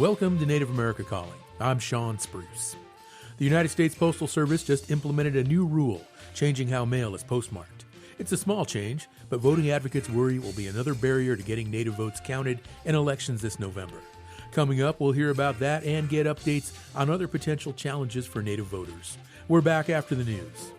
Welcome to Native America Calling. I'm Sean Spruce. The United States Postal Service just implemented a new rule, changing how mail is postmarked. It's a small change, but voting advocates worry it will be another barrier to getting Native votes counted in elections this November. Coming up, we'll hear about that and get updates on other potential challenges for Native voters. We're back after the news.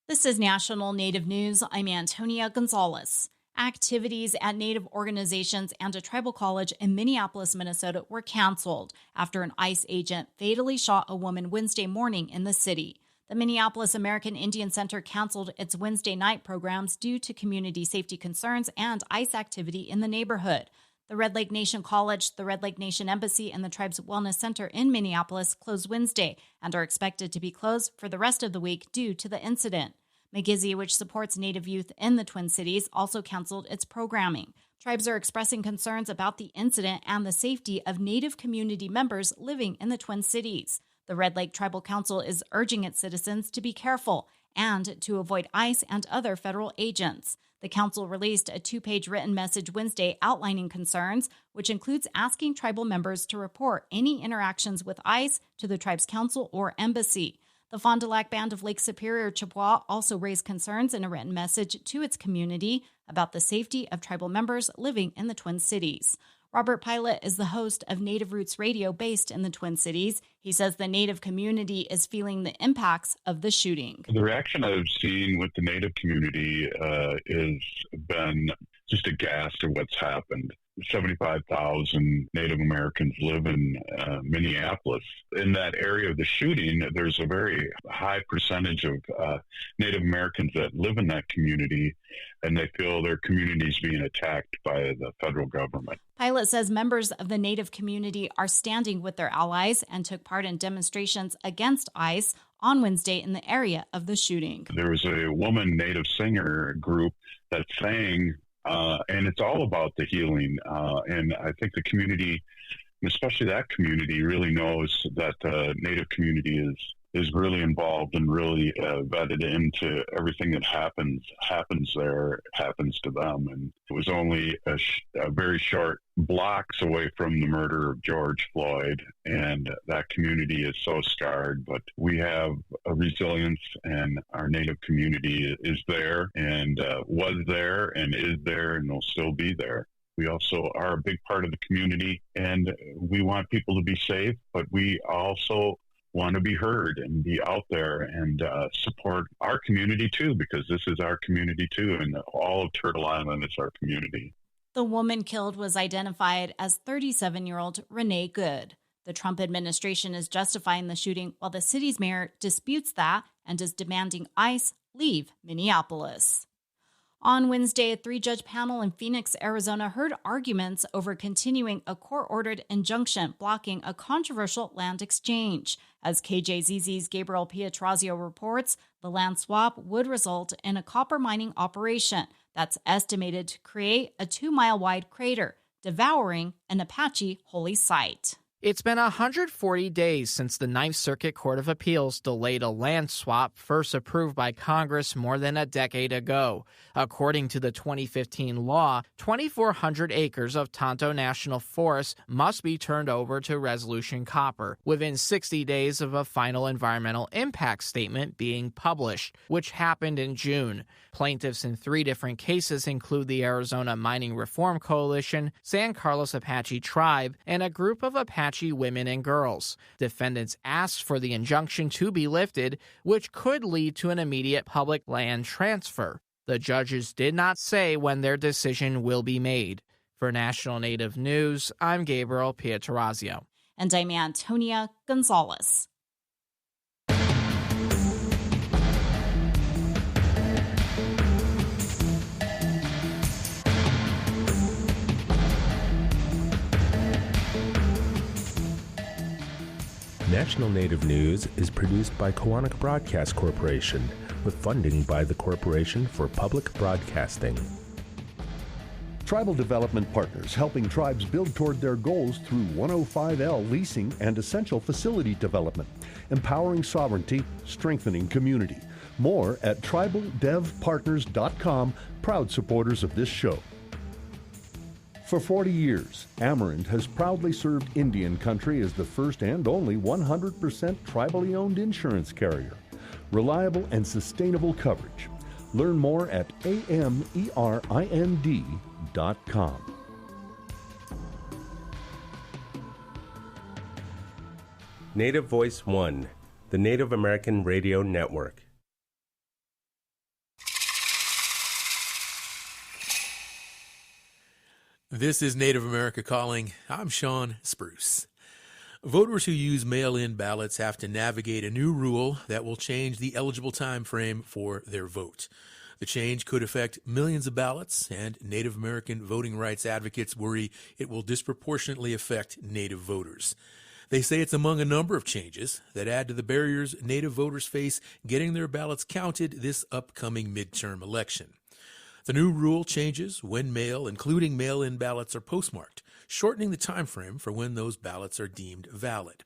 This is National Native News. I'm Antonia Gonzalez. Activities at Native organizations and a tribal college in Minneapolis, Minnesota were canceled after an ICE agent fatally shot a woman Wednesday morning in the city. The Minneapolis American Indian Center canceled its Wednesday night programs due to community safety concerns and ICE activity in the neighborhood. The Red Lake Nation College, the Red Lake Nation Embassy, and the Tribe's Wellness Center in Minneapolis closed Wednesday and are expected to be closed for the rest of the week due to the incident. McGizzy, which supports Native youth in the Twin Cities, also canceled its programming. Tribes are expressing concerns about the incident and the safety of Native community members living in the Twin Cities. The Red Lake Tribal Council is urging its citizens to be careful and to avoid ICE and other federal agents. The council released a 2-page written message Wednesday outlining concerns, which includes asking tribal members to report any interactions with ICE to the tribe's council or embassy. The Fond du Lac Band of Lake Superior Chippewa also raised concerns in a written message to its community about the safety of tribal members living in the Twin Cities. Robert Pilot is the host of Native Roots Radio based in the Twin Cities. He says the Native community is feeling the impacts of the shooting. The reaction I've seen with the Native community has been just aghast at what's happened. 75,000 Native Americans live in Minneapolis. In that area of the shooting, there's a very high percentage of Native Americans that live in that community, and they feel their community is being attacked by the federal government. Pilot says members of the Native community are standing with their allies and took part in demonstrations against ICE on Wednesday in the area of the shooting. There was a woman Native singer group that sang, and it's all about the healing. And I think the community, especially that community, really knows that the Native community is really involved and really vetted into everything that happens to them. And it was only a very short blocks away from the murder of George Floyd, and that community is so scarred. But we have a resilience, and our Native community is there and was there and is there and will still be there. We also are a big part of the community, and we want people to be safe, but we also want to be heard and be out there and support our community too, because this is our community too, and all of Turtle Island is our community. The woman killed was identified as 37-year-old Renee Good. The Trump administration is justifying the shooting while the city's mayor disputes that and is demanding ICE leave Minneapolis. On Wednesday, a 3-judge panel in Phoenix, Arizona heard arguments over continuing a court-ordered injunction blocking a controversial land exchange. As KJZZ's Gabriel Pietrazio reports, the land swap would result in a copper mining operation that's estimated to create a 2-mile-wide crater, devouring an Apache holy site. It's been 140 days since the Ninth Circuit Court of Appeals delayed a land swap first approved by Congress more than a decade ago. According to the 2015 law, 2,400 acres of Tonto National Forest must be turned over to Resolution Copper within 60 days of a final environmental impact statement being published, which happened in June. Plaintiffs in 3 different cases include the Arizona Mining Reform Coalition, San Carlos Apache Tribe, and a group of Apache women and girls. Defendants asked for the injunction to be lifted, which could lead to an immediate public land transfer. The judges did not say when their decision will be made. For National Native News, I'm Gabriel Pietrazio. And I'm Antonia Gonzalez. National Native News is produced by Koahnic Broadcast Corporation with funding by the Corporation for Public Broadcasting. Tribal Development Partners, helping tribes build toward their goals through 105L leasing and essential facility development, empowering sovereignty, strengthening community. More at tribaldevpartners.com, proud supporters of this show. For 40 years, Amerant has proudly served Indian country as the first and only 100% tribally owned insurance carrier. Reliable and sustainable coverage. Learn more at amerind.com. Native Voice One, the Native American Radio Network. This is Native America Calling. I'm Sean Spruce. Voters who use mail-in ballots have to navigate a new rule that will change the eligible time frame for their vote. The change could affect millions of ballots, and Native American voting rights advocates worry it will disproportionately affect Native voters. They say it's among a number of changes that add to the barriers Native voters face getting their ballots counted this upcoming midterm election. The new rule changes when mail, including mail-in ballots, are postmarked, shortening the time frame for when those ballots are deemed valid.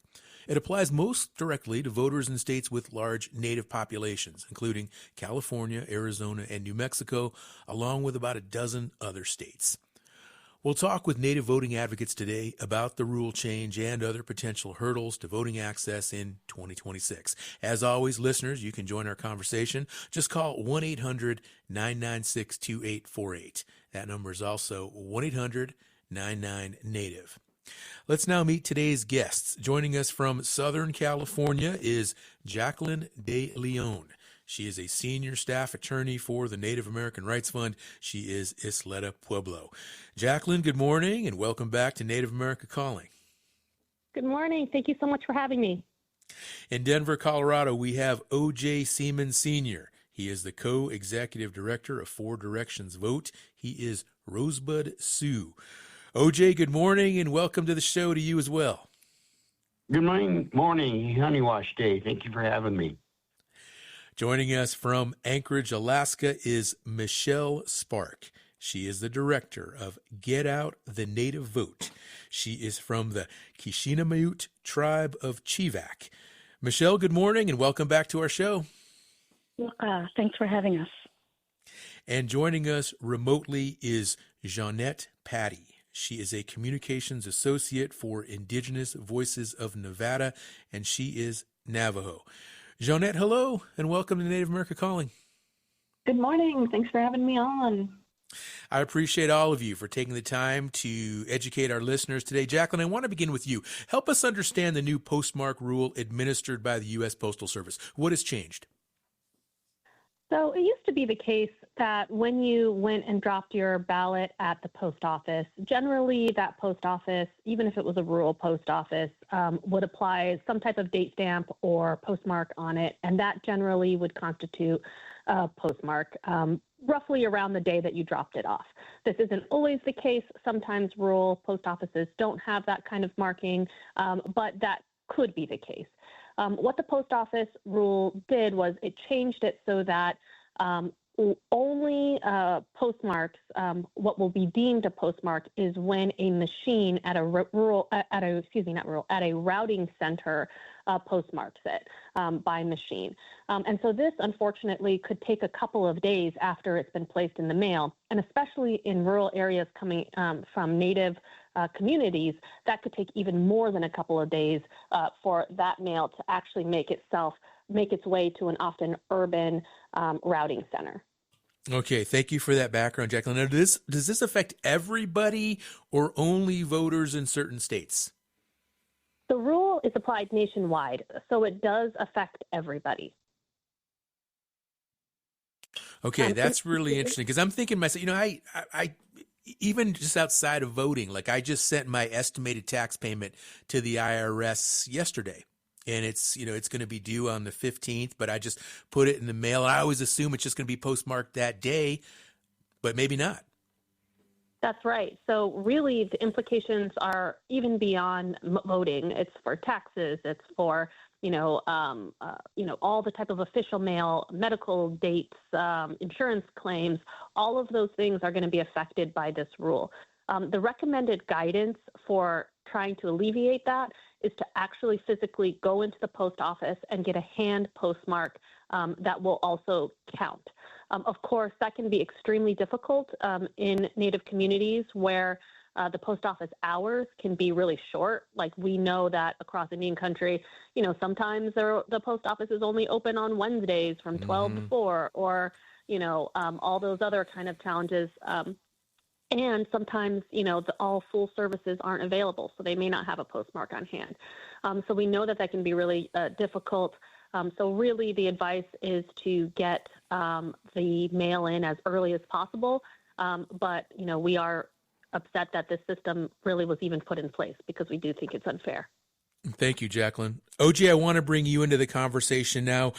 It applies most directly to voters in states with large Native populations, including California, Arizona, and New Mexico, along with about a dozen other states. We'll talk with Native voting advocates today about the rule change and other potential hurdles to voting access in 2026. As always, listeners, you can join our conversation. Just call 1-800-996-2848. That number is also 1-800-99-NATIVE. Let's now meet today's guests. Joining us from Southern California is Jacqueline De Leon. She is a senior staff attorney for the Native American Rights Fund. She is Isleta Pueblo. Jacqueline, good morning, and welcome back to Native America Calling. Good morning. Thank you so much for having me. In Denver, Colorado, we have O.J. Seaman Sr. He is the co-executive director of Four Directions Vote. He is Rosebud Sioux. O.J., good morning, and welcome to the show to you as well. Good morning, Honey Wash Day. Thank you for having me. Joining us from Anchorage, Alaska, is Michelle Spark. She is the director of Get Out the Native Vote. She is from the Kishinamute tribe of Chivak. Michelle, good morning, and welcome back to our show. Thanks for having us. And joining us remotely is Jeanette Patty. She is a communications associate for Indigenous Voices of Nevada, and she is Navajo. Jeanette, hello, and welcome to Native America Calling. Good morning. Thanks for having me on. I appreciate all of you for taking the time to educate our listeners today. Jacqueline, I want to begin with you. Help us understand the new postmark rule administered by the U.S. Postal Service. What has changed? So it used to be the case that when you went and dropped your ballot at the post office, generally that post office, even if it was a rural post office, would apply some type of date stamp or postmark on it, and that generally would constitute a postmark roughly around the day that you dropped it off. This isn't always the case. Sometimes rural post offices don't have that kind of marking, but that could be the case. What the post office rule did was it changed it so that only postmarks, what will be deemed a postmark is when a machine at a routing center postmarks it by machine. And so this, unfortunately, could take a couple of days after it's been placed in the mail, and especially in rural areas coming from Native communities, that could take even more than a couple of days for that mail to actually make its way to an often urban routing center. Okay, thank you for that background, Jacqueline. Now, does this affect everybody or only voters in certain states? The rule is applied nationwide, so it does affect everybody. Okay, that's really interesting, because I'm thinking to myself, I even just outside of voting, like I just sent my estimated tax payment to the IRS yesterday. And it's going to be due on the 15th, but I just put it in the mail. I always assume it's just going to be postmarked that day, but maybe not. That's right. So really, the implications are even beyond voting. It's for taxes. It's for all the type of official mail, medical dates, insurance claims. All of those things are going to be affected by this rule. The recommended guidance for trying to alleviate that is to actually physically go into the post office and get a hand postmark that will also count. Of course, that can be extremely difficult in Native communities where the post office hours can be really short. Like we know that across Indian country, sometimes the post office is only open on Wednesdays from 12 to 4, or, all those other kind of challenges. And sometimes, all full services aren't available, so they may not have a postmark on hand. So we know that can be really difficult. So really the advice is to get the mail in as early as possible. But, we are upset that this system really was even put in place because we do think it's unfair. Thank you, Jacqueline. OJ, I want to bring you into the conversation now.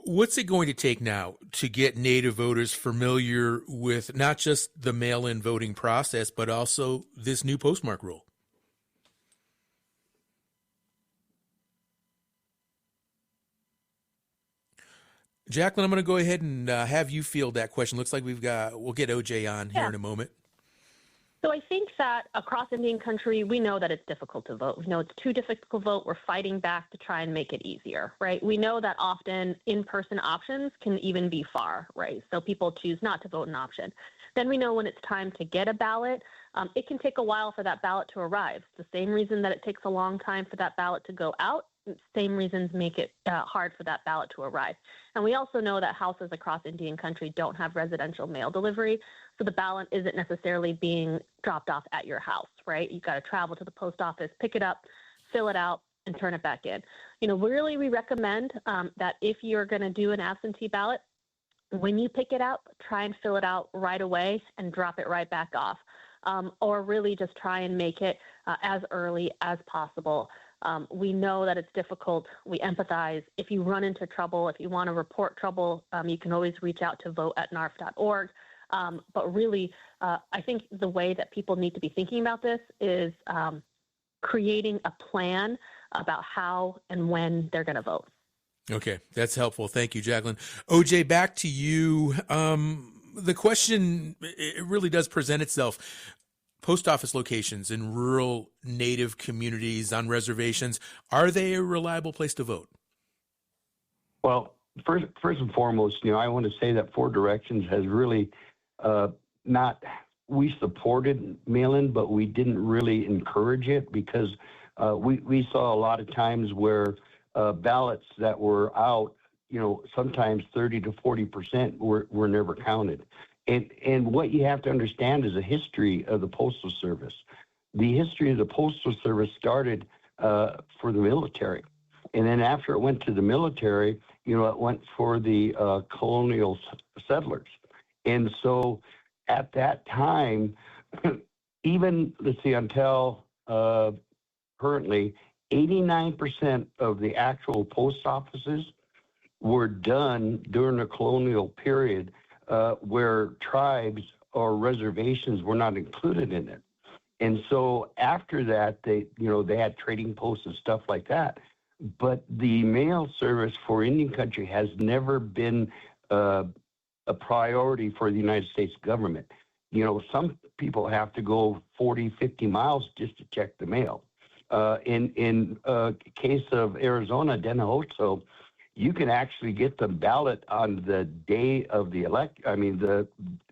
What's it going to take now to get Native voters familiar with not just the mail-in voting process, but also this new postmark rule? Jacqueline, I'm going to go ahead and have you field that question. Looks like we'll get OJ on here in a moment. So I think that across Indian country, we know that it's difficult to vote. We know it's too difficult to vote. We're fighting back to try and make it easier, right? We know that often in-person options can even be far, right? So people choose not to vote an option. Then we know when it's time to get a ballot, it can take a while for that ballot to arrive. It's the same reason that it takes a long time for that ballot to go out. Same reasons make it hard for that ballot to arrive. And we also know that houses across Indian country don't have residential mail delivery, so the ballot isn't necessarily being dropped off at your house, right? You've got to travel to the post office, pick it up, fill it out, and turn it back in. Really we recommend that if you're going to do an absentee ballot, when you pick it up, try and fill it out right away and drop it right back off, or really just try and make it as early as possible. We know that it's difficult. We empathize. If you run into trouble, if you want to report trouble, you can always reach out to vote@narf.org. But really, I think the way that people need to be thinking about this is creating a plan about how and when they're going to vote. Okay, that's helpful. Thank you, Jacqueline. OJ, back to you. The question, it really does present itself. Post office locations in rural Native communities on reservations, are they a reliable place to vote? Well, first and foremost, I want to say that Four Directions has really we supported mail-in, but we didn't really encourage it because we saw a lot of times where ballots that were out, sometimes 30 to 40% were never counted. And what you have to understand is the history of the Postal Service. The history of the Postal Service started for the military. And then after it went to the military, it went for the colonial settlers. And so at that time, even, until currently, 89% of the actual post offices were done during the colonial period where tribes or reservations were not included in it. And so after that, they had trading posts and stuff like that. But the mail service for Indian country has never been a priority for the United States government. Some people have to go 40, 50 miles just to check the mail. In case of Arizona, Denahoto, you can actually get the ballot on the day of the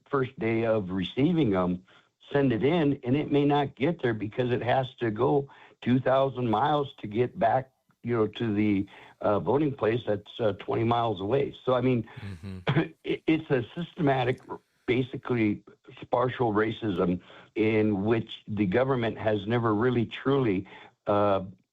first day of receiving them, send it in, and it may not get there because it has to go 2,000 miles to get back, to the voting place that's 20 miles away. So, it's a systematic, basically partial racism in which the government has never really truly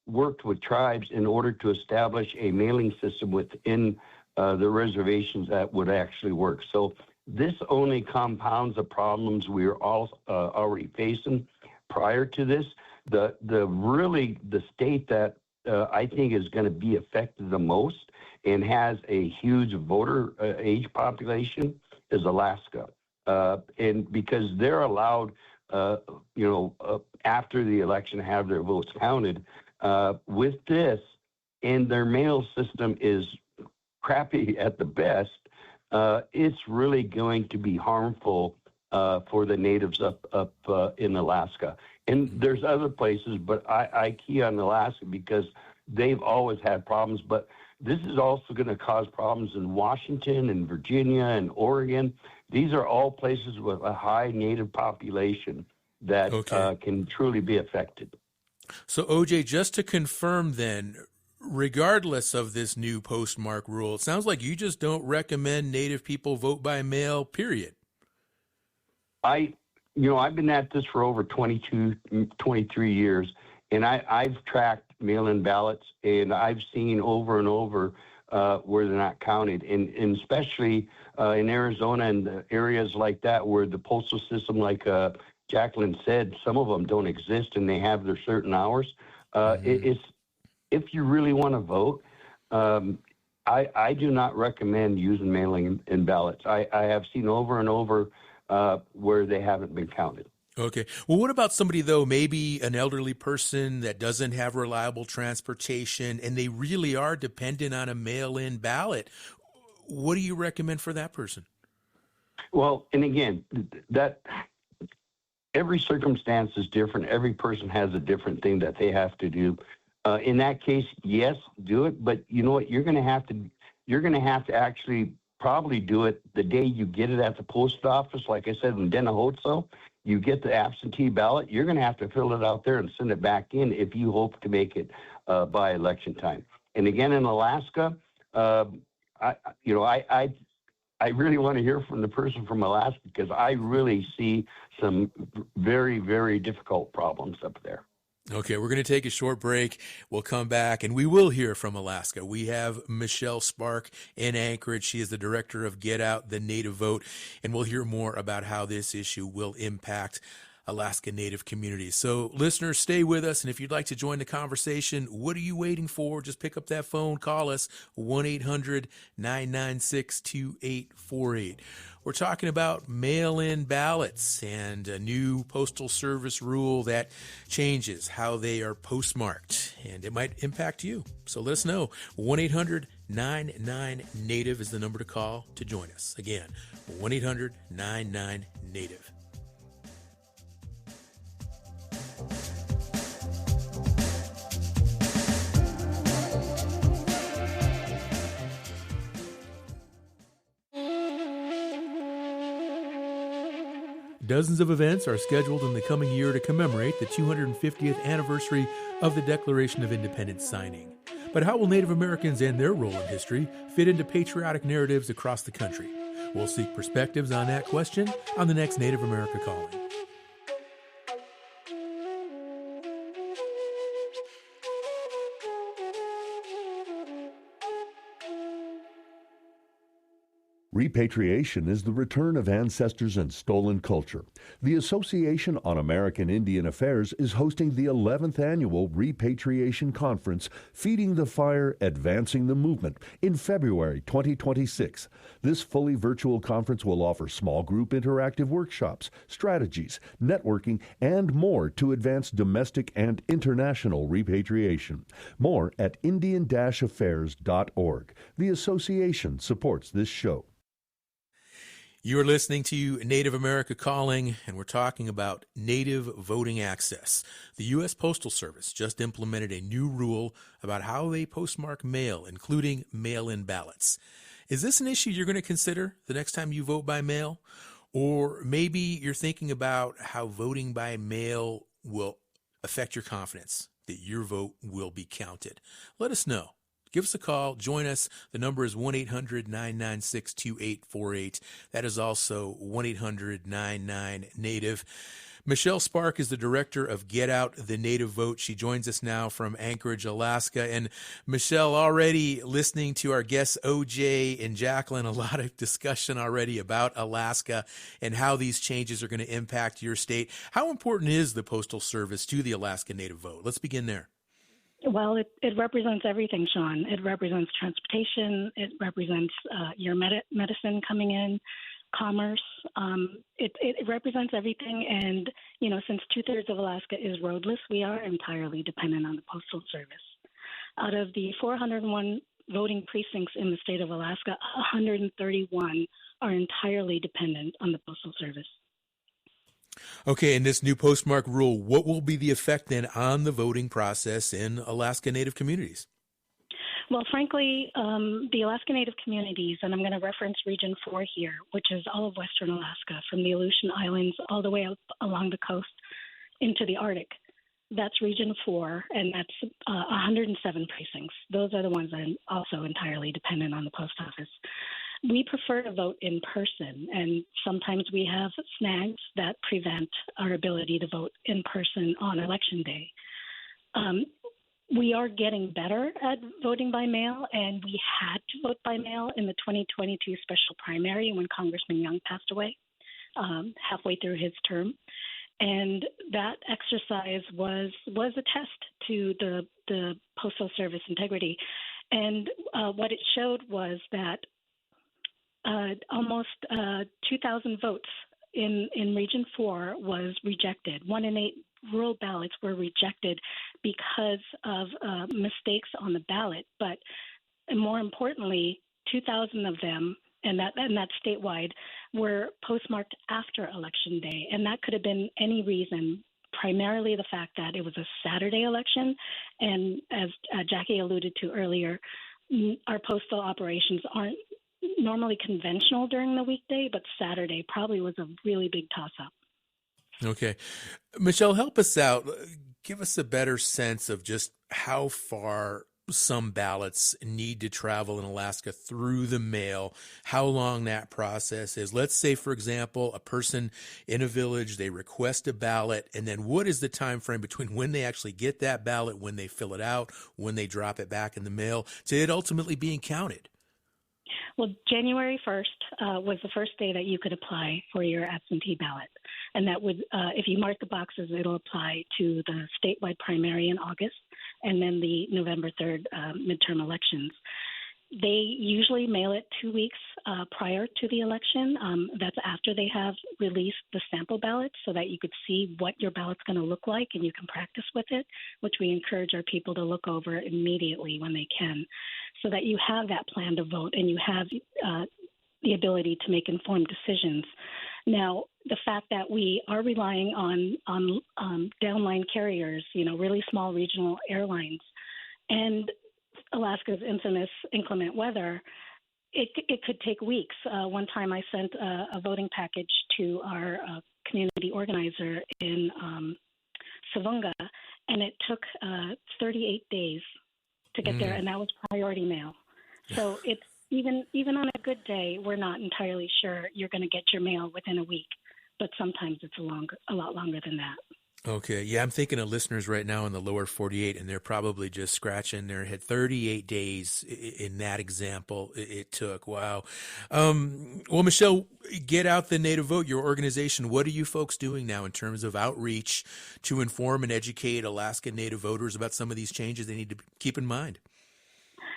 worked with tribes in order to establish a mailing system within the reservations that would actually work. So this only compounds the problems we were all already facing prior to this. The state that I think is going to be affected the most and has a huge voter age population is Alaska. And because they're allowed after the election, have their votes counted. With this, and their mail system is crappy at the best, it's really going to be harmful for the natives up in Alaska. And there's other places, but I key on Alaska because they've always had problems. But this is also going to cause problems in Washington and Virginia and Oregon. These are all places with a high native population that can truly be affected. So, OJ, just to confirm then, regardless of this new postmark rule, it sounds like you just don't recommend Native people vote by mail, period. I've been at this for over 23 years, and I've tracked mail-in ballots, and I've seen over and over where they're not counted, and especially in Arizona and the areas like that where the postal system, like Jacqueline said, some of them don't exist and they have their certain hours. It's if you really want to vote, I do not recommend using mailing in ballots. I have seen over and over where they haven't been counted. Okay. Well, what about somebody, though, maybe an elderly person that doesn't have reliable transportation and they really are dependent on a mail-in ballot? What do you recommend for that person? Well, and again, that every circumstance is different. Every person has a different thing that they have to do. In that case, yes, do it. But you know what? You're going to have to actually probably do it the day you get it at the post office. Like I said, in Denahozo, you get the absentee ballot. You're going to have to fill it out there and send it back in if you hope to make it by election time. And again, in Alaska, I really want to hear from the person from Alaska because I really see some very, very difficult problems up there. Okay, we're going to take a short break. We'll come back, and we will hear from Alaska. We have Michelle Spark in Anchorage. She is the director of Get Out the Native Vote, and we'll hear more about how this issue will impact Alaska Native communities. So, listeners, stay with us, and if you'd like to join the conversation, what are you waiting for? Just pick up that phone, call us, 1-800-996-2848. We're talking about mail-in ballots and a new Postal Service rule that changes how they are postmarked, and it might impact you. So let us know. 1-800-99-NATIVE is the number to call to join us. Again, 1-800-99-NATIVE. Dozens of events are scheduled in the coming year to commemorate the 250th anniversary of the Declaration of Independence signing. But how will Native Americans and their role in history fit into patriotic narratives across the country? We'll seek perspectives on that question on the next Native America Calling. Repatriation is the return of ancestors and stolen culture. The Association on American Indian Affairs is hosting the 11th annual Repatriation Conference, Feeding the Fire, Advancing the Movement, in February 2026. This fully virtual conference will offer small group interactive workshops, strategies, networking, and more to advance domestic and international repatriation. More at Indian-Affairs.org. The association supports this show. You are listening to Native America Calling, and we're talking about Native voting access. The U.S. Postal Service just implemented a new rule about how they postmark mail, including mail-in ballots. Is this an issue you're going to consider the next time you vote by mail? Or maybe you're thinking about how voting by mail will affect your confidence that your vote will be counted. Let us know. Give us a call. Join us. The number is 1-800-996-2848. That is also 1-800-99-NATIVE. Michelle Spark is the director of Get Out the Native Vote. She joins us now from Anchorage, Alaska. And Michelle, already listening to our guests, OJ and Jacqueline, a lot of discussion already about Alaska and how these changes are going to impact your state. How important is the Postal Service to the Alaska Native Vote? Let's begin there. Well, it represents everything, Sean. It represents transportation. It represents your medicine coming in. commerce. It represents everything. And, since 2/3 of Alaska is roadless, we are entirely dependent on the Postal Service. Out of the 401 voting precincts in the state of Alaska, 131 are entirely dependent on the Postal Service. Okay, and this new postmark rule, what will be the effect then on the voting process in Alaska Native communities? Well, frankly, the Alaska Native communities, and I'm going to reference Region 4 here, which is all of Western Alaska, from the Aleutian Islands all the way up along the coast into the Arctic. That's Region 4, and that's 107 precincts. Those are the ones that are also entirely dependent on the post office. We prefer to vote in person, and sometimes we have snags that prevent our ability to vote in person on Election Day. We are getting better at voting by mail, and we had to vote by mail in the 2022 special primary when Congressman Young passed away halfway through his term. And that exercise was a test to the Postal Service integrity. And what it showed was that almost 2,000 votes in Region 4 was rejected. 1 in 8 rural ballots were rejected because of mistakes on the ballot. But more importantly, 2,000 of them, and that's statewide, were postmarked after Election Day. And that could have been any reason, primarily the fact that it was a Saturday election. And as Jackie alluded to earlier, our postal operations aren't normally conventional during the weekday, but Saturday probably was a really big toss-up. Okay. Michelle, help us out. Give us a better sense of just how far some ballots need to travel in Alaska through the mail, how long that process is. Let's say, for example, a person in a village, they request a ballot, and then what is the time frame between when they actually get that ballot, when they fill it out, when they drop it back in the mail, to it ultimately being counted? Well, January 1st was the first day that you could apply for your absentee ballot. And that would, if you mark the boxes, it'll apply to the statewide primary in August and then the November 3rd midterm elections. They usually mail it 2 weeks prior to the election. That's after they have released the sample ballots so that you could see what your ballot's going to look like and you can practice with it, which we encourage our people to look over immediately when they can, so that you have that plan to vote and you have the ability to make informed decisions. Now, the fact that we are relying on downline carriers, really small regional airlines, and Alaska's infamous inclement weather, it could take weeks. One time I sent a voting package to our community organizer in Savunga, and it took 38 days to get there, and that was priority mail. So it's even on a good day, we're not entirely sure you're going to get your mail within a week, but sometimes it's a lot longer than that. Okay. Yeah, I'm thinking of listeners right now in the lower 48, and they're probably just scratching their head. 38 days in that example it took. Wow. Well, Michelle, Get Out the Native Vote, your organization, what are you folks doing now in terms of outreach to inform and educate Alaska Native voters about some of these changes they need to keep in mind?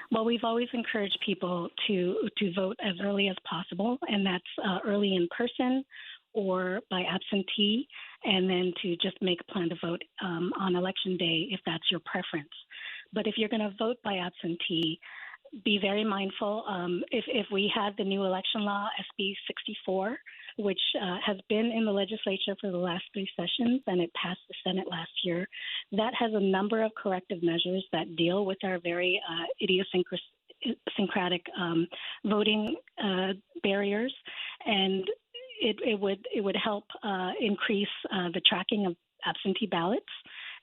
Well, we've always encouraged people to vote as early as possible, and that's early in person or by absentee, and then to just make a plan to vote on Election Day if that's your preference. But if you're going to vote by absentee, be very mindful. If we had the new election law, SB 64, which has been in the legislature for the last 3 sessions, and it passed the Senate last year, that has a number of corrective measures that deal with our very idiosyncratic voting barriers, and it would help increase the tracking of absentee ballots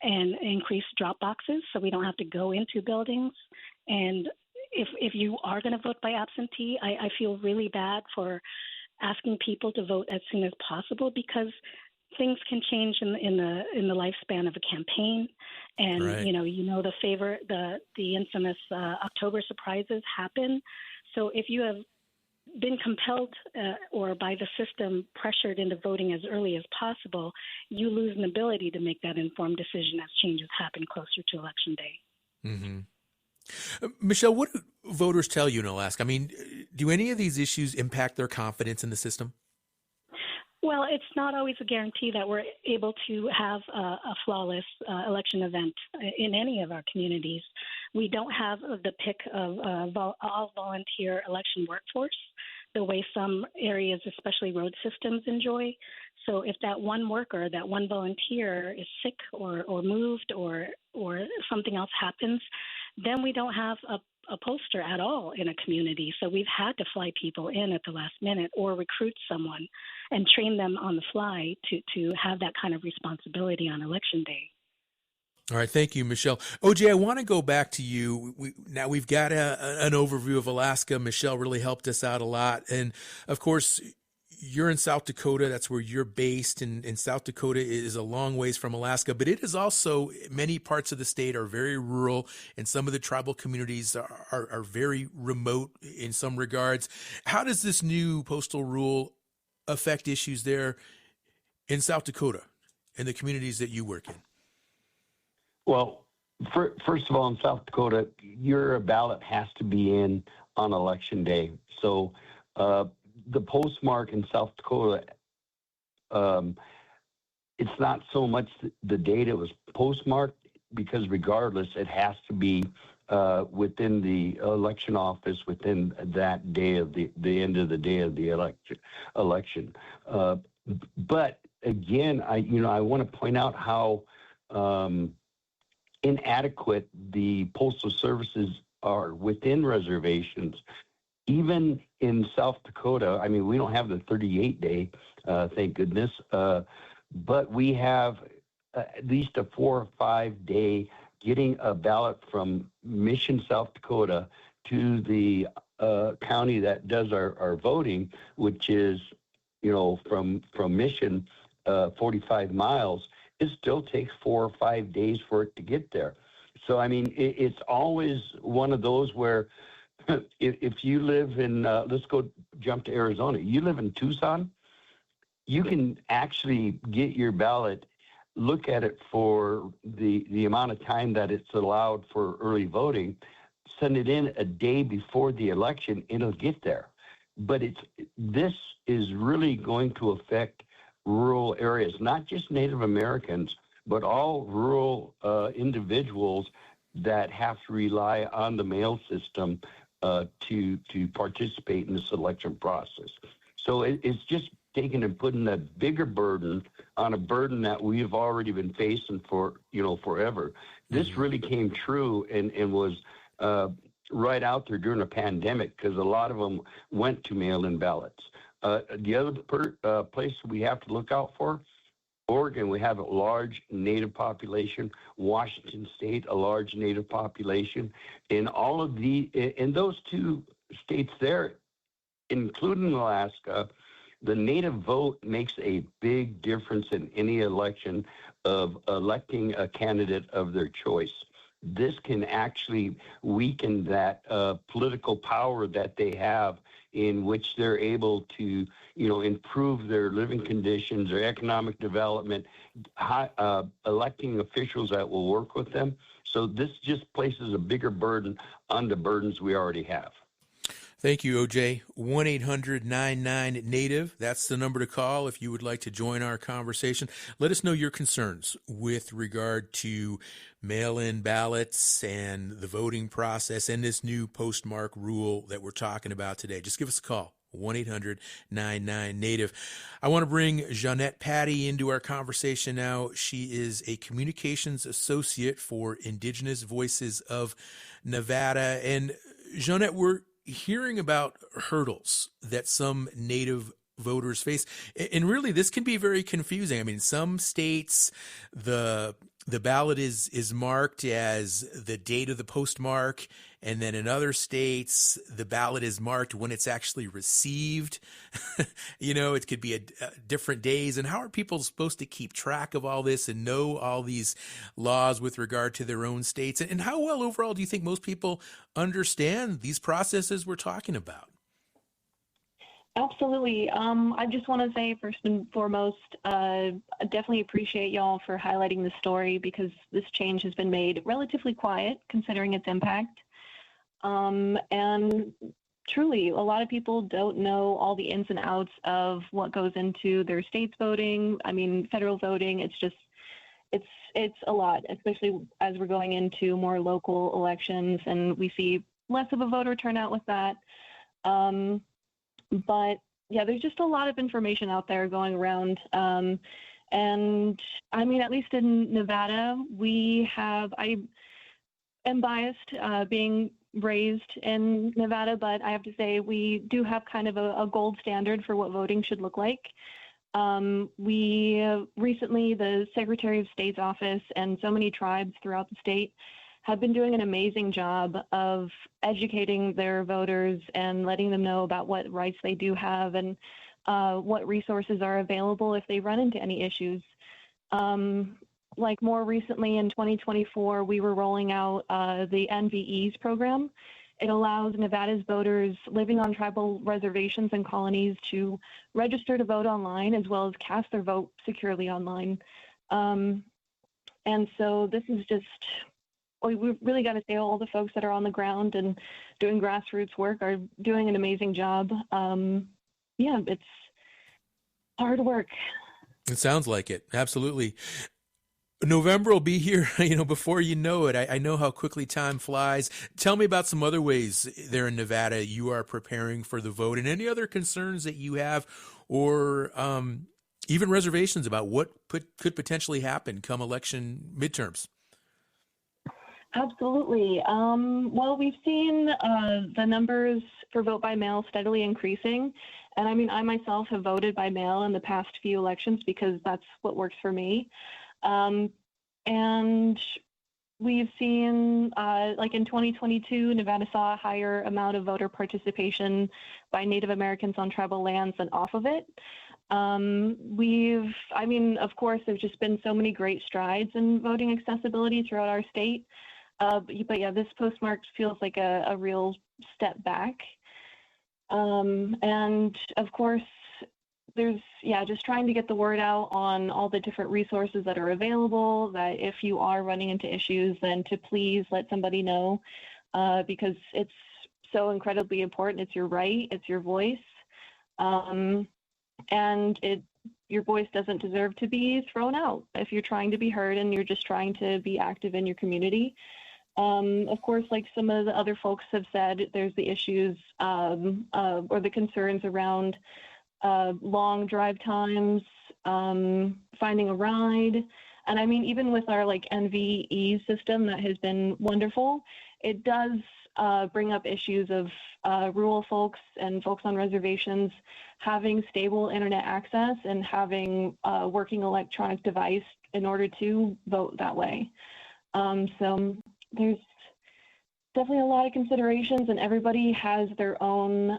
and increase drop boxes so we don't have to go into buildings. And if you are going to vote by absentee, I feel really bad for asking people to vote as soon as possible, because things can change in the lifespan of a campaign, and right. the infamous October surprises happen. So if you have been compelled or by the system pressured into voting as early as possible, you lose an ability to make that informed decision as changes happen closer to Election Day. Mm-hmm. Michelle, what do voters tell you in Alaska? I mean, do any of these issues impact their confidence in the system? Well, it's not always a guarantee that we're able to have a flawless election event in any of our communities. We don't have the pick of all volunteer election workforce the way some areas, especially road systems, enjoy. So if that one worker, that one volunteer is sick or moved or something else happens, then we don't have a poster at all in a community. So we've had to fly people in at the last minute or recruit someone and train them on the fly to have that kind of responsibility on election day. All right. Thank you, Michelle. OJ, I want to go back to you. Now we've got an overview of Alaska. Michelle really helped us out a lot. And of course, you're in South Dakota. That's where you're based. And South Dakota is a long ways from Alaska, but it is also, many parts of the state are very rural, and some of the tribal communities are very remote in some regards. How does this new postal rule affect issues there in South Dakota and the communities that you work in? Well, first of all, in South Dakota, your ballot has to be in on election day. So the postmark in South Dakota, it's not so much the date it was postmarked, because regardless, it has to be within the election office within that day of the end of the day of the election. But again, I want to point out how inadequate the postal services are within reservations. Even in South Dakota, I mean, we don't have the 38-day, thank goodness, but we have at least a 4 or 5 day getting a ballot from Mission, South Dakota to the county that does our voting, which is, from Mission, 45 miles. It still takes 4 or 5 days for it to get there. So, I mean, it's always one of those where if you live in, let's go jump to Arizona. You live in Tucson, you can actually get your ballot, look at it for the amount of time that it's allowed for early voting, send it in a day before the election, it'll get there. But this is really going to affect rural areas, not just Native Americans, but all rural individuals that have to rely on the mail system to participate in this election process. So it's just taking and putting a bigger burden on a burden that we've already been facing for forever. This really came true and was right out there during the pandemic, because a lot of them went to mail-in ballots. The other place we have to look out for, Oregon, we have a large Native population. Washington State, a large Native population. In those two states there, including Alaska, the Native vote makes a big difference in any election of electing a candidate of their choice. This can actually weaken that political power that they have, in which they're able to, improve their living conditions, their economic development, electing officials that will work with them. So this just places a bigger burden on the burdens we already have. Thank you, OJ. 1-800-99-NATIVE. That's the number to call if you would like to join our conversation. Let us know your concerns with regard to mail-in ballots and the voting process and this new postmark rule that we're talking about today. Just give us a call, 1-800-99-NATIVE. I want to bring Jeanette Patty into our conversation now. She is a communications associate for Indigenous Voices of Nevada. And Jeanette, we're hearing about hurdles that some Native voters face. And really, this can be very confusing. I mean, some states, the ballot is marked as the date of the postmark, and then in other states, the ballot is marked when it's actually received. It could be different days. And how are people supposed to keep track of all this and know all these laws with regard to their own states? And how well overall do you think most people understand these processes we're talking about? Absolutely. I just want to say, first and foremost, I definitely appreciate y'all for highlighting the story, because this change has been made relatively quiet considering its impact. And truly, a lot of people don't know all the ins and outs of what goes into their state's voting. I mean, federal voting, it's a lot, especially as we're going into more local elections and we see less of a voter turnout with that. But yeah, there's just a lot of information out there going around. And I mean, at least in Nevada, I am biased being raised in Nevada, but I have to say we do have kind of a gold standard for what voting should look like. We recently, the Secretary of State's office and so many tribes throughout the state have been doing an amazing job of educating their voters and letting them know about what rights they do have and what resources are available if they run into any issues. Like more recently in 2024, we were rolling out the NVEs program. It allows Nevada's voters living on tribal reservations and colonies to register to vote online as well as cast their vote securely online. And so this is just, we've really got to say all the folks that are on the ground and doing grassroots work are doing an amazing job. Yeah, it's hard work. It sounds like it. Absolutely. November will be here, before you know it. I know how quickly time flies. Tell me about some other ways there in Nevada you are preparing for the vote and any other concerns that you have or even reservations about what could potentially happen come election midterms. Absolutely. Well, we've seen the numbers for vote by mail steadily increasing. And I mean, I myself have voted by mail in the past few elections because that's what works for me. And we've seen, like in 2022, Nevada saw a higher amount of voter participation by Native Americans on tribal lands than off of it. Of course, there's just been so many great strides in voting accessibility throughout our state. But yeah, this postmark feels like a real step back. And of course, there's, just trying to get the word out on all the different resources that are available, that if you are running into issues, then to please let somebody know, because it's so incredibly important. It's your right, it's your voice. And your voice doesn't deserve to be thrown out if you're trying to be heard and you're just trying to be active in your community. Of course, like some of the other folks have said, there's the issues or the concerns around long drive times, finding a ride. And I mean, even with our like NVE system that has been wonderful, it does bring up issues of rural folks and folks on reservations having stable internet access and having a working electronic device in order to vote that way. So there's definitely a lot of considerations, and everybody has their own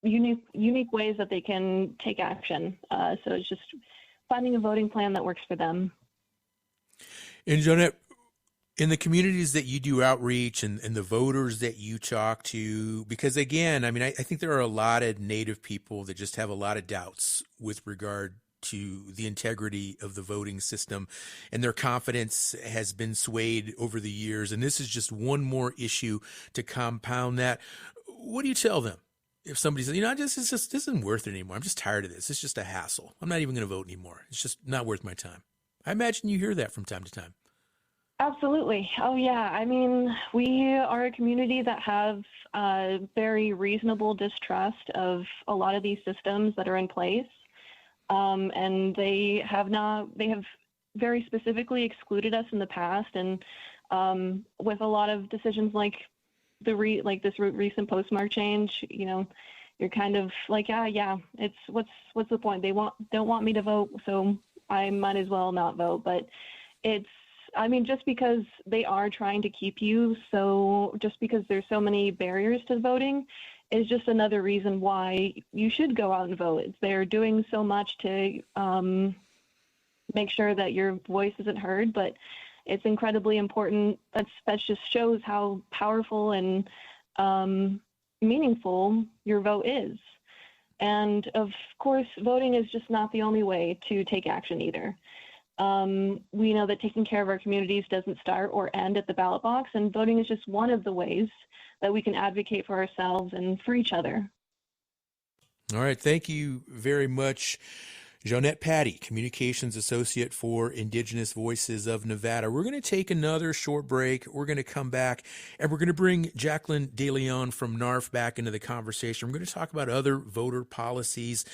unique ways that they can take action. So it's just finding a voting plan that works for them. And Jonette, in the communities that you do outreach and the voters that you talk to, because again, I mean, I think there are a lot of Native people that just have a lot of doubts with regard to the integrity of the voting system, and their confidence has been swayed over the years. And this is just one more issue to compound that. What do you tell them? If somebody says, this isn't worth it anymore. I'm just tired of this. It's just a hassle. I'm not even going to vote anymore. It's just not worth my time. I imagine you hear that from time to time. Absolutely. Oh, yeah. I mean, we are a community that have very reasonable distrust of a lot of these systems that are in place. And they have very specifically excluded us in the past. And with a lot of decisions like this recent postmark change, you're kind of like, it's what's the point? They don't want me to vote, so I might as well not vote. But just because they are trying to keep you, so just because there's so many barriers to voting is just another reason why you should go out and vote. They're doing so much to make sure that your voice isn't heard, but it's incredibly important. That just shows how powerful and meaningful your vote is. And of course, voting is just not the only way to take action either. We know that taking care of our communities doesn't start or end at the ballot box, and voting is just one of the ways that we can advocate for ourselves and for each other. All right. Thank you very much, Jeanette Patty, Communications Associate for Indigenous Voices of Nevada. We're going to take another short break. We're going to come back, and we're going to bring Jacqueline DeLeon from NARF back into the conversation. We're going to talk about other voter policies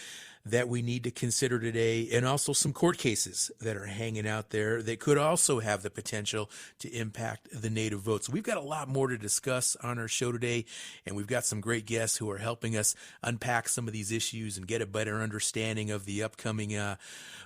that we need to consider today, and also some court cases that are hanging out there that could also have the potential to impact the Native vote. So we've got a lot more to discuss on our show today, and we've got some great guests who are helping us unpack some of these issues and get a better understanding of the upcoming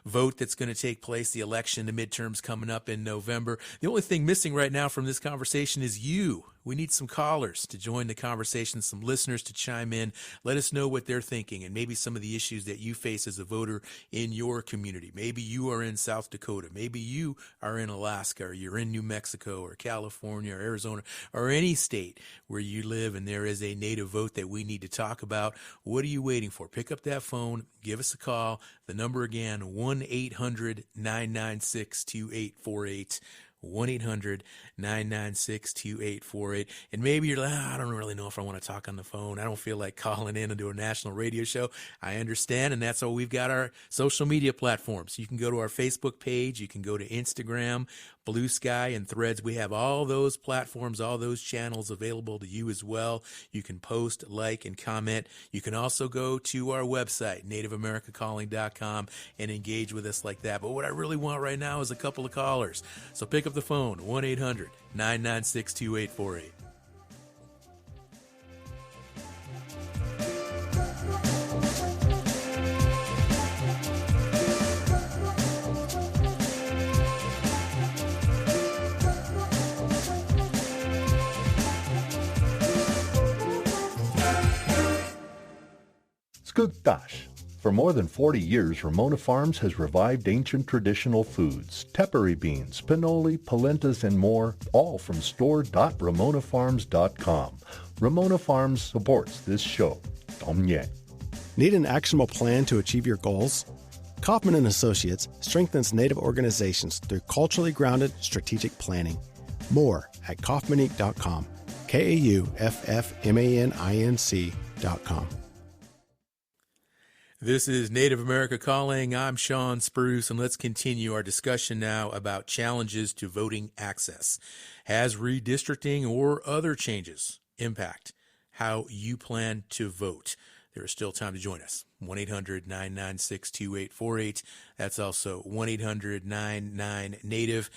vote that's going to take place, the election, the midterms coming up in November. The only thing missing right now from this conversation is you. We need some callers to join the conversation, some listeners to chime in. Let us know what they're thinking and maybe some of the issues that you face as a voter in your community. Maybe you are in South Dakota. Maybe you are in Alaska, or you're in New Mexico or California or Arizona or any state where you live and there is a Native vote that we need to talk about. What are you waiting for? Pick up that phone. Give us a call. The number again, 1-800-996-2848. 1-800-996-2848. And maybe you're like, I don't really know if I want to talk on the phone. I don't feel like calling in and do a national radio show. I understand, and that's why we've got our social media platforms. You can go to our Facebook page. You can go to Instagram, Blue Sky, and Threads. We have all those platforms, all those channels available to you as well. You can post, like, and comment. You can also go to our website, NativeAmericaCalling.com, and engage with us like that. But what I really want right now is a couple of callers. So pick up the phone, 1-800-996-2848. Skugtash. For more than 40 years, Ramona Farms has revived ancient traditional foods, tepary beans, pinoli, polentas, and more, all from store.ramonafarms.com. Ramona Farms supports this show. Tomye. Need an actionable plan to achieve your goals? Kaufman & Associates strengthens Native organizations through culturally grounded strategic planning. More at kaufmaninc.com. KAUFFMANINC.com. This is Native America Calling. I'm Sean Spruce, and let's continue our discussion now about challenges to voting access. Has redistricting or other changes impact how you plan to vote? There is still time to join us. 1-800-996-2848. That's also 1-800-99-NATIVE.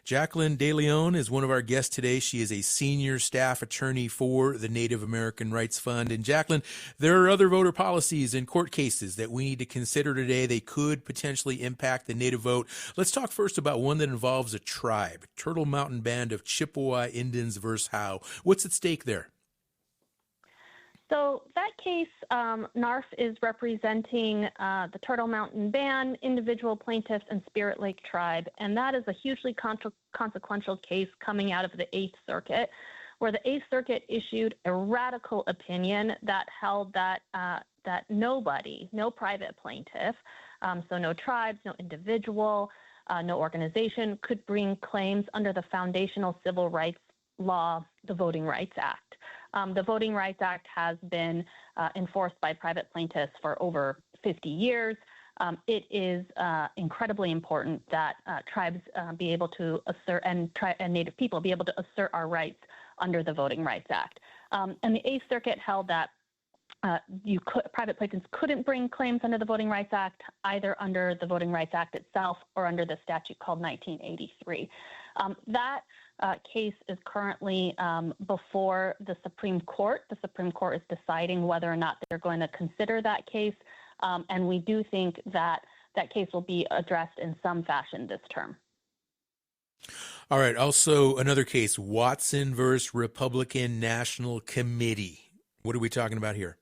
Jacqueline DeLeon is one of our guests today. She is a senior staff attorney for the Native American Rights Fund. And Jacqueline, there are other voter policies and court cases that we need to consider today. They could potentially impact the Native vote. Let's talk first about one that involves a tribe, Turtle Mountain Band of Chippewa Indians versus Howe. What's at stake there? So that case, NARF is representing the Turtle Mountain Band, individual plaintiffs, and Spirit Lake Tribe. And that is a hugely consequential case coming out of the Eighth Circuit, where the Eighth Circuit issued a radical opinion that held that nobody, no private plaintiff, so no tribes, no individual, no organization, could bring claims under the foundational civil rights law, the Voting Rights Act. The Voting Rights Act has been enforced by private plaintiffs for over 50 years. It is incredibly important that tribes be able to assert and Native people be able to assert our rights under the Voting Rights Act. And the Eighth Circuit held that private plaintiffs couldn't bring claims under the Voting Rights Act, either under the Voting Rights Act itself or under the statute called 1983. That case is currently before the Supreme Court. The Supreme Court is deciding whether or not they're going to consider that case, and we do think that that case will be addressed in some fashion this term. All right. Also, another case, Watson versus Republican National Committee. What are we talking about here?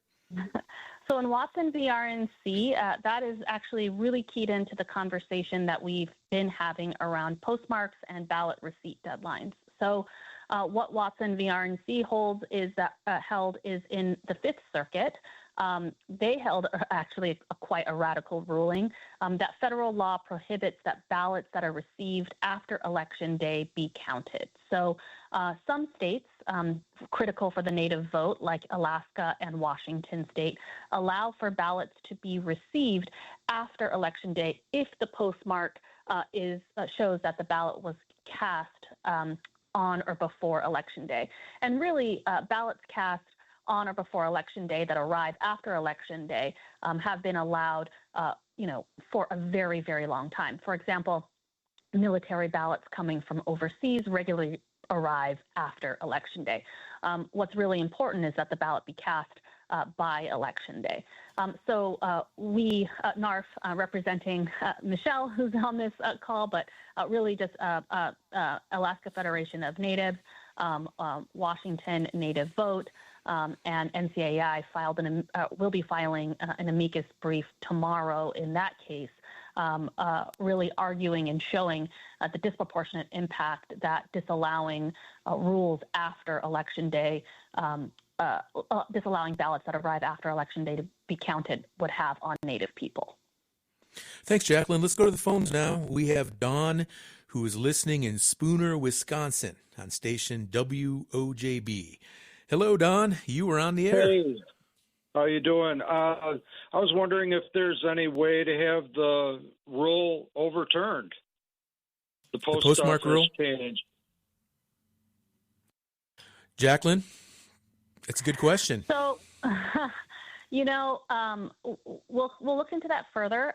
So in Watson v. RNC, that is actually really keyed into the conversation that we've been having around postmarks and ballot receipt deadlines. So what Watson v. RNC holds is that held is in the Fifth Circuit, they held actually quite a radical ruling that federal law prohibits that ballots that are received after Election Day be counted. So some states, critical for the native vote, like Alaska and Washington State, allow for ballots to be received after Election Day if the postmark shows that the ballot was cast on or before Election Day. And really, ballots cast on or before Election Day that arrive after Election Day have been allowed, for a very, very long time. For example, military ballots coming from overseas regularly arrive after Election Day. What's really important is that the ballot be cast by Election Day. So we, NARF, representing Michelle, who's on this call, but really just Alaska Federation of Natives, Washington Native Vote, and NCAI will be filing an amicus brief tomorrow in that case, really arguing and showing the disproportionate impact that disallowing rules after Election Day, disallowing ballots that arrive after Election Day to be counted would have on Native people. Thanks, Jacqueline. Let's go to the phones now. We have Don, who is listening in Spooner, Wisconsin, on station WOJB. Hello, Don. You were on the air. Hey, how you doing? I was wondering if there's any way to have the rule overturned. The postmark rule change. Jacqueline, that's a good question. So, we'll look into that further.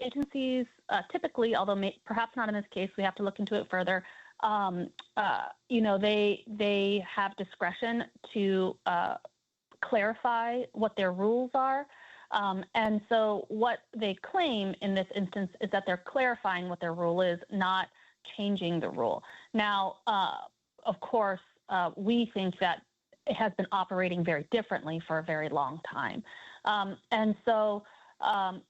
Agencies typically, although perhaps not in this case, we have to look into it further. They have discretion to clarify what their rules are. And so what they claim in this instance is that they're clarifying what their rule is, not changing the rule. Now, of course, we think that it has been operating very differently for a very long time. And so,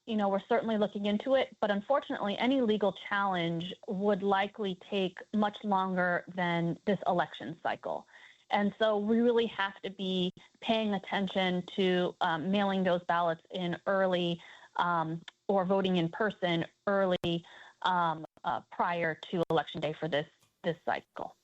we're certainly looking into it, but unfortunately, any legal challenge would likely take much longer than this election cycle. And so we really have to be paying attention to mailing those ballots in early or voting in person early prior to Election Day for this cycle.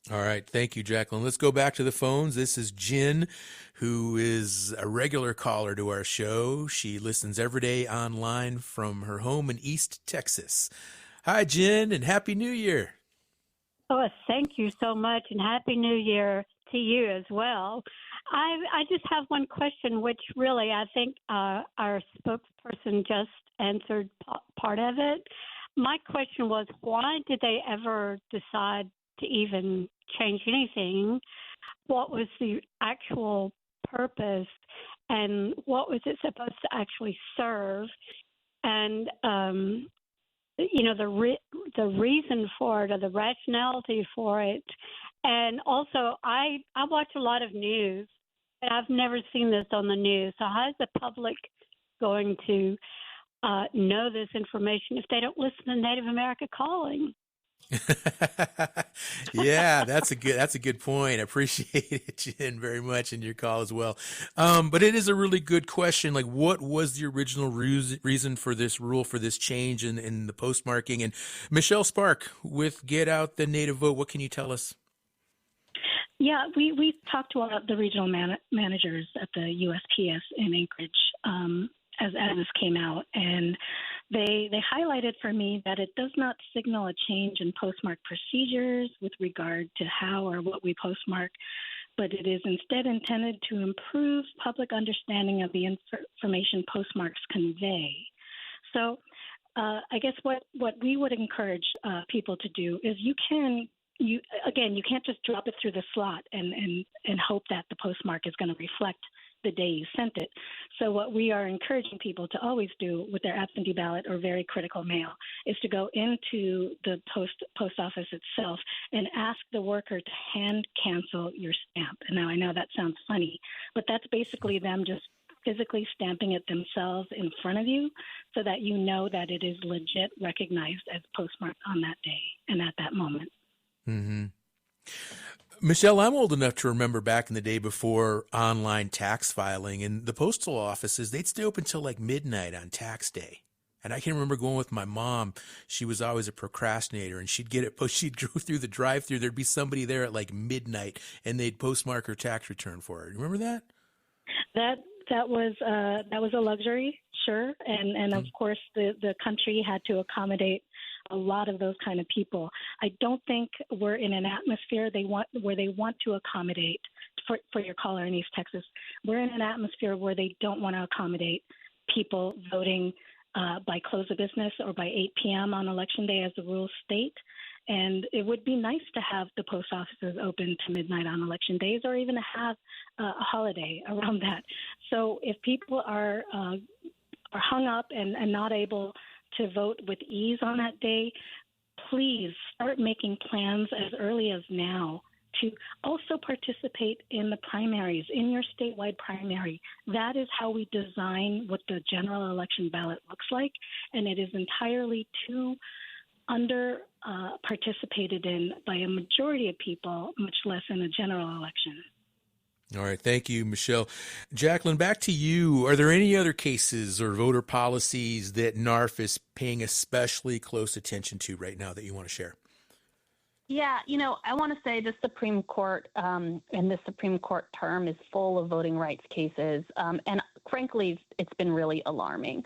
All right. Thank you, Jacqueline. Let's go back to the phones. This is Jen, who is a regular caller to our show. She listens every day online from her home in East Texas. Hi, Jen, and Happy New Year. Oh, thank you so much, and Happy New Year to you as well. I just have one question, which really I think our spokesperson just answered part of it. My question was, why did they ever decide to even change anything? What was the actual purpose, and what was it supposed to actually serve? And the reason for it, or the rationality for it. And also, I watch a lot of news, and I've never seen this on the news. So how is the public going to know this information if they don't listen to Native America Calling? Yeah, that's a good point. I appreciate it, Jen, very much, in your call as well. But it is a really good question. Like, what was the original reason for this rule, for this change in the postmarking? And Michelle Spark with Get Out the Native Vote, what can you tell us? Yeah, we talked to all of the regional managers at the USPS in Anchorage as this came out, and they highlighted for me that it does not signal a change in postmark procedures with regard to how or what we postmark, but it is instead intended to improve public understanding of the information postmarks convey. So I guess what we would encourage people to do is you can't just drop it through the slot and hope that the postmark is going to reflect the day you sent it. So what we are encouraging people to always do with their absentee ballot or very critical mail is to go into the post office itself and ask the worker to hand cancel your stamp. And now I know that sounds funny, but that's basically them just physically stamping it themselves in front of you so that you know that it is legit recognized as postmarked on that day and at that moment. Mm-hmm. Michelle, I'm old enough to remember back in the day before online tax filing, and the postal offices, they'd stay open till like midnight on tax day. And I can remember going with my mom. She was always a procrastinator, and she'd she'd go through the drive-thru. There'd be somebody there at like midnight, and they'd postmark her tax return for her. You remember that? That was a luxury, sure, and of course the country had to accommodate a lot of those kind of people. I don't think we're in an atmosphere where they want to accommodate for your caller in East Texas. We're in an atmosphere where they don't want to accommodate people voting by close of business or by 8 p.m. on Election Day, as the rules state. And it would be nice to have the post offices open to midnight on election days, or even to have a holiday around that. So if people are hung up and not able to vote with ease on that day, please start making plans as early as now to also participate in the primaries, in your statewide primary. That is how we design what the general election ballot looks like, and it is entirely too participated in by a majority of people, much less in a general election. All right. Thank you, Michelle. Jacqueline, back to you. Are there any other cases or voter policies that NARF is paying especially close attention to right now that you want to share? Yeah, I want to say the Supreme Court and the Supreme Court term is full of voting rights cases. And frankly, it's been really alarming.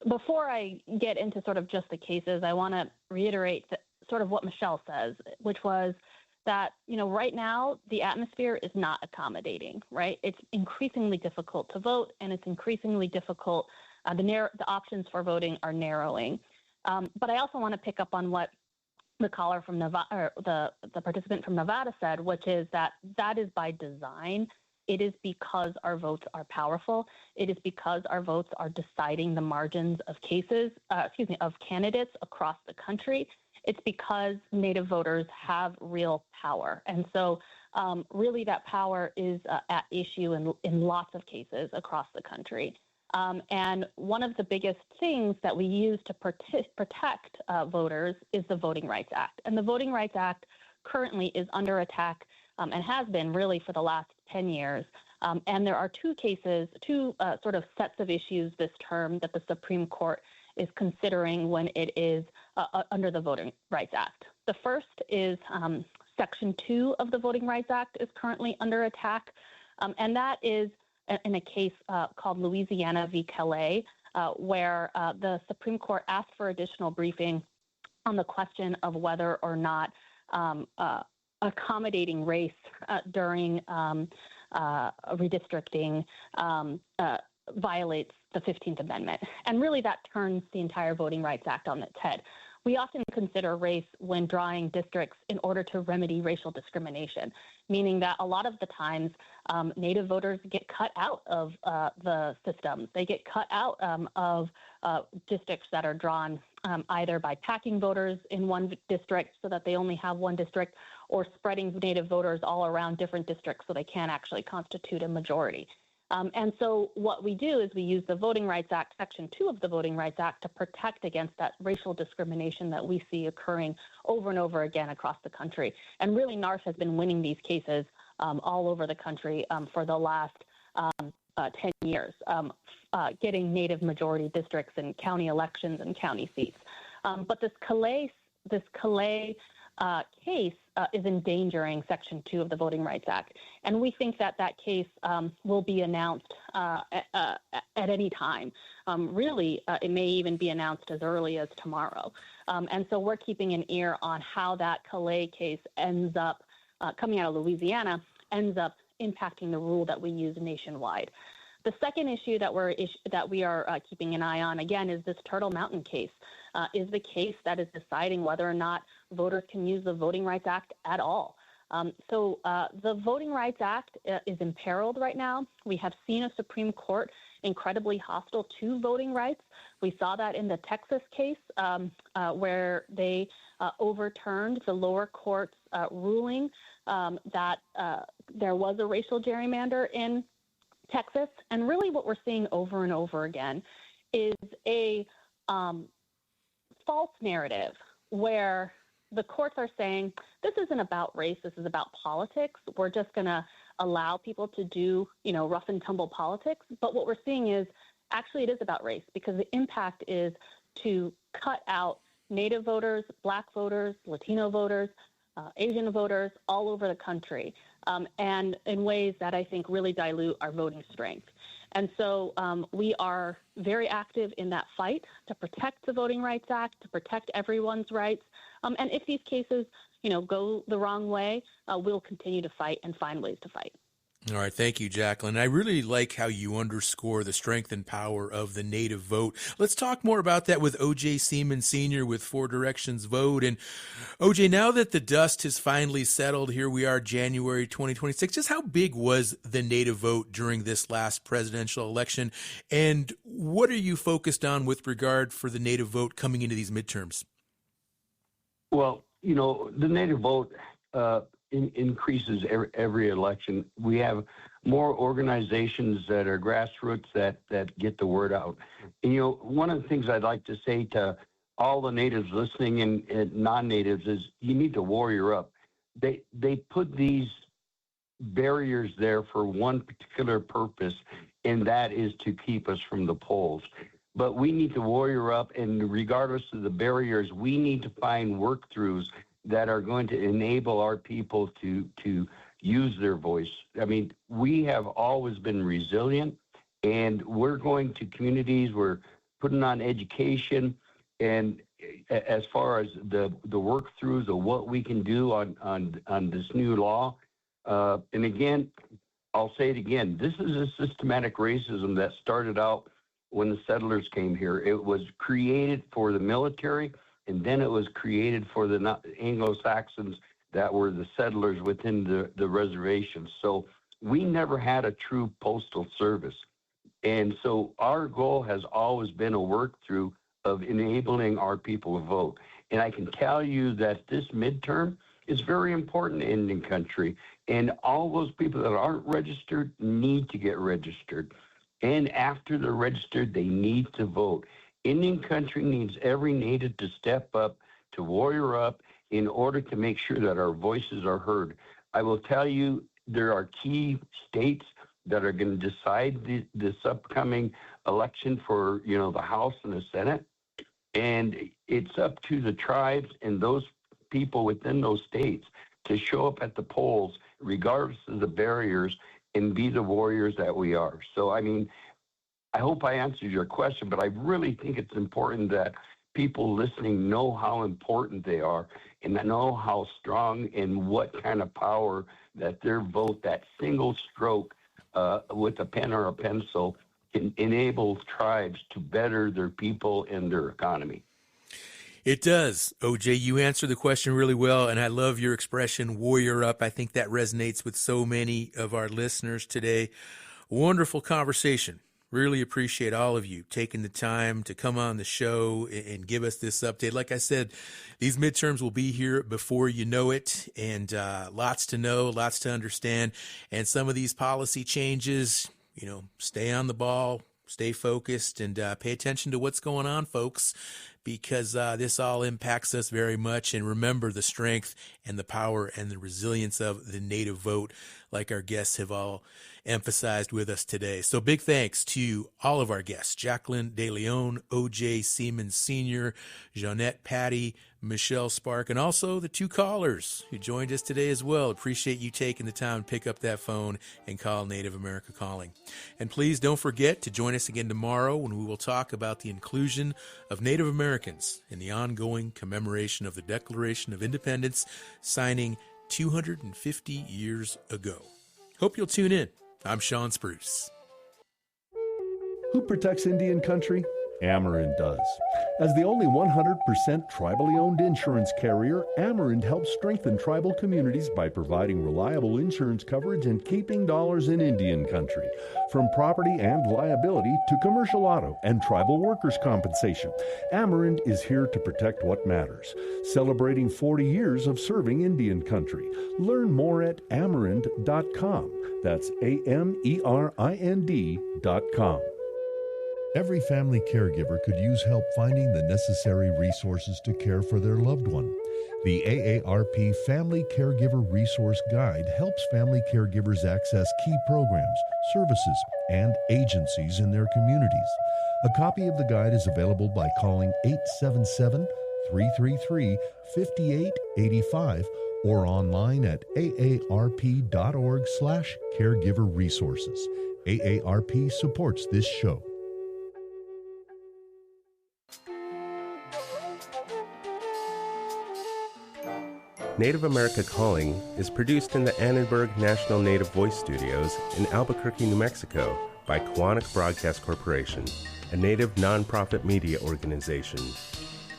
Before I get into sort of just the cases, I want to reiterate sort of what Michelle says, which was that, right now the atmosphere is not accommodating, right? It's increasingly difficult to vote, and it's increasingly difficult. The options for voting are narrowing. But I also want to pick up on what the caller from Nevada, or the participant from Nevada said, which is that is by design. It is because our votes are powerful. It is because our votes are deciding the margins of of candidates across the country. It's because Native voters have real power. And so really that power is at issue in lots of cases across the country. And one of the biggest things that we use to protect voters is the Voting Rights Act. And the Voting Rights Act currently is under attack and has been really for the last 10 years. And there are two sort of sets of issues this term that the Supreme Court is considering when it is under the Voting Rights Act. The first is Section 2 of the Voting Rights Act is currently under attack, and that is in a case called Louisiana v. Calais, where the Supreme Court asked for additional briefing on the question of whether or not accommodating race during redistricting violates the 15th Amendment. And really that turns the entire Voting Rights Act on its head. We often consider race when drawing districts in order to remedy racial discrimination, meaning that a lot of the times Native voters get cut out of the system. They get cut out of districts that are drawn either by packing voters in one district so that they only have one district, or spreading Native voters all around different districts so they can't actually constitute a majority. And so what we do is we use the Voting Rights Act, Section 2 of the Voting Rights Act, to protect against that racial discrimination that we see occurring over and over again across the country. And really, NARF has been winning these cases all over the country for the last 10 years, getting Native majority districts in county elections and county seats. But this Calais case is endangering Section 2 of the Voting Rights Act. And we think that case will be announced at any time. It may even be announced as early as tomorrow. And so we're keeping an ear on how that Calais case ends up, coming out of Louisiana, ends up impacting the rule that we use nationwide. The second issue that we are keeping an eye on, again, is this Turtle Mountain case, is the case that is deciding whether or not voters can use the Voting Rights Act at all. So the Voting Rights Act is imperiled right now. We have seen a Supreme Court incredibly hostile to voting rights. We saw that in the Texas case where they overturned the lower court's ruling that there was a racial gerrymander in Texas. And really what we're seeing over and over again is a false narrative where the courts are saying this isn't about race, this is about politics. We're just going to allow people to do, rough and tumble politics. But what we're seeing is actually it is about race, because the impact is to cut out Native voters, Black voters, Latino voters, Asian voters all over the country, and in ways that I think really dilute our voting strength. And so we are very active in that fight to protect the Voting Rights Act, to protect everyone's rights. And if these cases, go the wrong way, we'll continue to fight and find ways to fight. All right. Thank you, Jacqueline. I really like how you underscore the strength and power of the Native vote. Let's talk more about that with O.J. Seamans Sr. with 4 Directions Vote. And O.J., now that the dust has finally settled, here we are, January 2026, just how big was the Native vote during this last presidential election? And what are you focused on with regard for the Native vote coming into these midterms? Well, the Native vote increases every election. We have more organizations that are grassroots that get the word out. And, one of the things I'd like to say to all the Natives listening and non-Natives is you need to warrior up. They put these barriers there for one particular purpose, and that is to keep us from the polls. But we need to warrior up, and regardless of the barriers, we need to find work-throughs that are going to enable our people to use their voice. I mean, we have always been resilient, and we're going to communities, we're putting on education, and as far as the work-throughs of what we can do on this new law, and again, I'll say it again, this is a systematic racism that started out when the settlers came here. It was created for the military, and then it was created for the Anglo-Saxons that were the settlers within the reservations. So we never had a true postal service. And so our goal has always been a work-through of enabling our people to vote. And I can tell you that this midterm is very important in Indian country. And all those people that aren't registered need to get registered. And after they're registered, they need to vote. Indian country needs every Native to step up, to warrior up, in order to make sure that our voices are heard. I will tell you, there are key states that are going to decide this upcoming election for, the House and the Senate. And it's up to the tribes and those people within those states to show up at the polls, regardless of the barriers, and be the warriors that we are. So, I hope I answered your question, but I really think it's important that people listening know how important they are and know how strong and what kind of power that their vote, that single stroke with a pen or a pencil, can enable tribes to better their people and their economy. It does. OJ, you answered the question really well, and I love your expression, warrior up. I think that resonates with so many of our listeners today. Wonderful conversation. Really appreciate all of you taking the time to come on the show and give us this update. Like I said, these midterms will be here before you know it, and lots to know, lots to understand. And some of these policy changes, stay on the ball, stay focused, and pay attention to what's going on, folks, because this all impacts us very much. And remember the strength and the power and the resilience of the Native vote, like our guests have all emphasized with us today. So big thanks to all of our guests, Jacqueline DeLeon, O.J. Seamans Sr., Jeanette Patty, Michelle Spark, and also the 2 callers who joined us today as well. Appreciate you taking the time to pick up that phone and call Native America Calling. And please don't forget to join us again tomorrow when we will talk about the inclusion of Native Americans in the ongoing commemoration of the Declaration of Independence, signing 250 years ago. Hope you'll tune in. I'm Sean Spruce. Who protects Indian country? Amerind does. As the only 100% tribally owned insurance carrier, Amerind helps strengthen tribal communities by providing reliable insurance coverage and keeping dollars in Indian country. From property and liability to commercial auto and tribal workers' compensation, Amerind is here to protect what matters. Celebrating 40 years of serving Indian country. Learn more at Amerind.com. That's AMERIND.com. Every family caregiver could use help finding the necessary resources to care for their loved one. The AARP Family Caregiver Resource Guide helps family caregivers access key programs, services, and agencies in their communities. A copy of the guide is available by calling 877-333-5885 or online at aarp.org/caregiverresources. AARP supports this show. Native America Calling is produced in the Annenberg National Native Voice Studios in Albuquerque, New Mexico by Koahnic Broadcast Corporation, a Native nonprofit media organization.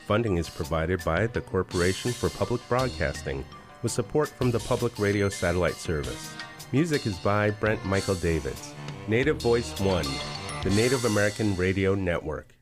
Funding is provided by the Corporation for Public Broadcasting with support from the Public Radio Satellite Service. Music is by Brent Michael Davids. Native Voice One, the Native American Radio Network.